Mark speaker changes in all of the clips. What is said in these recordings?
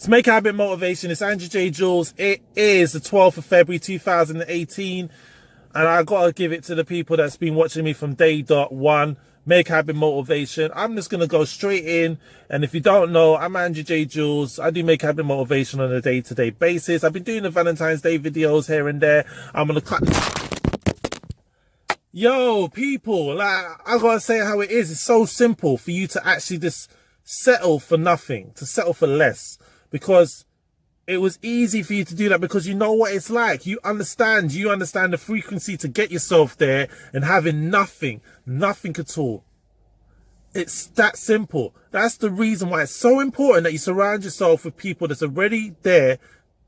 Speaker 1: To make a habit motivation, it's Andrew J. Jules. It is the 12th of February 2018, and I gotta give it to the people that's been watching me from day one. Make habit motivation. I'm just gonna go straight in, and if you don't know, I'm Andrew J. Jules. I do make habit motivation on a day-to-day basis. I've been doing the Valentine's Day videos here and there. I'm gonna cut. Yo, people, like, I gotta say how it is. It's so simple for you to actually just settle for nothing, to settle for less, because it was easy for you to do that because you know what it's like. You understand the frequency to get yourself there, and having nothing at all. It's that simple. That's the reason why it's so important that you surround yourself with people that's already there.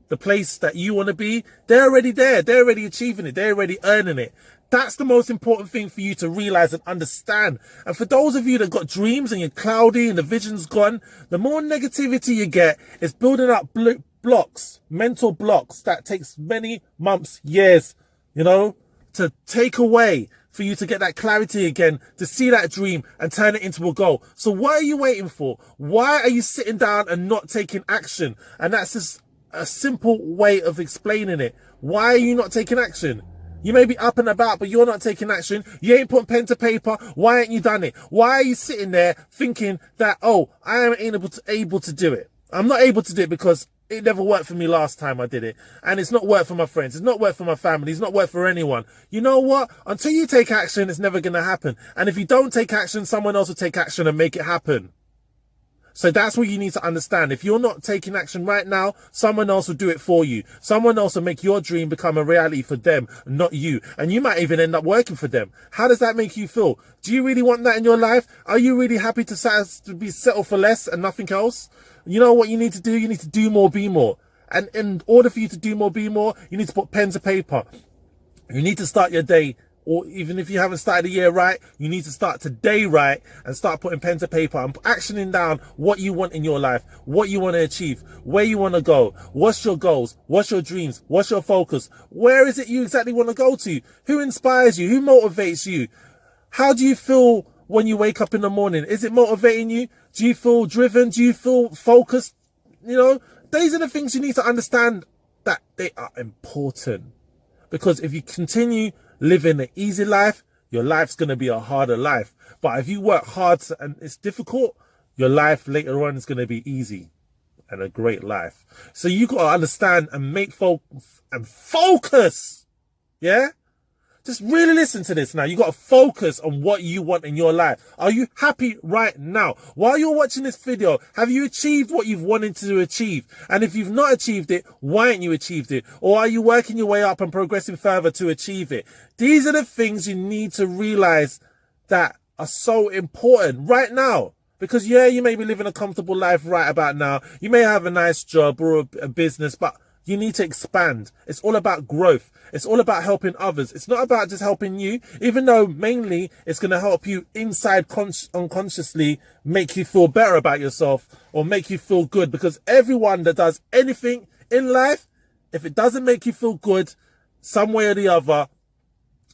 Speaker 1: The place that you want to be, they're already there. They're already achieving it. They're already earning it. That's the most important thing for you to realize and understand. And for those of you that got dreams and you're cloudy and the vision's gone, the more negativity you get, it's building up blocks, mental blocks that takes many months, years, you know, to take away, for you to get that clarity again, to see that dream and turn it into a goal. So what are you waiting for? Why are you sitting down and not taking action? And that's just a simple way of explaining it. Why are you not taking action? You may be up and about, but you're not taking action. You ain't putting pen to paper. Why ain't you done it? Why are you sitting there thinking that, oh, I am able to do it? I'm not able to do it because it never worked for me last time I did it. And it's not worked for my friends. It's not worked for my family. It's not worked for anyone. You know what? Until you take action, it's never going to happen. And if you don't take action, someone else will take action and make it happen. So that's what you need to understand. If you're not taking action right now, someone else will do it for you. Someone else will make your dream become a reality for them, not you. And you might even end up working for them. How does that make you feel? Do you really want that in your life? Are you really happy to be settled for less and nothing else? You know what you need to do? You need to do more, be more. And in order for you to do more, be more, you need to put pen to paper. You need to start your day. Or even if you haven't started the year right, you need to start today right and start putting pen to paper and actioning down what you want in your life, what you want to achieve, where you want to go, what's your goals, what's your dreams, what's your focus, where is it you exactly want to go to, who inspires you, who motivates you, how do you feel when you wake up in the morning? Is it motivating you? Do you feel driven? Do you feel focused? You know, these are the things you need to understand, that they are important, because if you continue living an easy life, your life's going to be a harder life. But if you work hard and it's difficult, your life later on is going to be easy and a great life. So you got to understand and focus. Yeah? Just really listen to this now. You got to focus on what you want in your life. Are you happy right now? While you're watching this video, have you achieved what you've wanted to achieve? And if you've not achieved it, why ain't you achieved it? Or are you working your way up and progressing further to achieve it? These are the things you need to realize that are so important right now. Because yeah, you may be living a comfortable life right about now. You may have a nice job or a business, but you need to expand. It's all about growth. It's all about helping others. It's not about just helping you, even though mainly it's going to help you inside unconsciously, make you feel better about yourself or make you feel good. Because everyone that does anything in life, if it doesn't make you feel good some way or the other,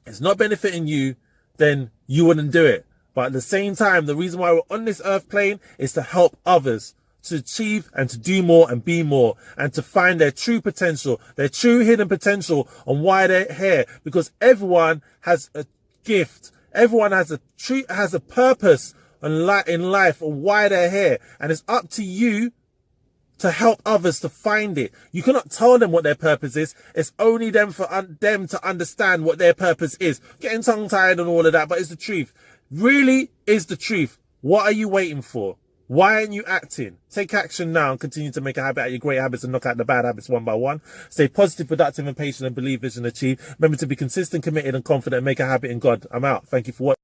Speaker 1: it's not benefiting you, then you wouldn't do it. But at the same time, the reason why we're on this earth plane is to help others to achieve and to do more and be more, and to find their true potential, their true hidden potential, on why they're here. Because everyone has a gift. Everyone has a purpose in life on why they're here. And it's up to you to help others to find it. You cannot tell them what their purpose is. It's only them for them to understand what their purpose is. Getting tongue-tied and all of that, but it's the truth. Really is the truth. What are you waiting for? Why aren't you acting? Take action now and continue to make a habit out of your great habits and knock out the bad habits one by one. Stay positive, productive and patient, and believe, vision, achieve. Remember to be consistent, committed and confident, and make a habit in God. I'm out. Thank you for watching.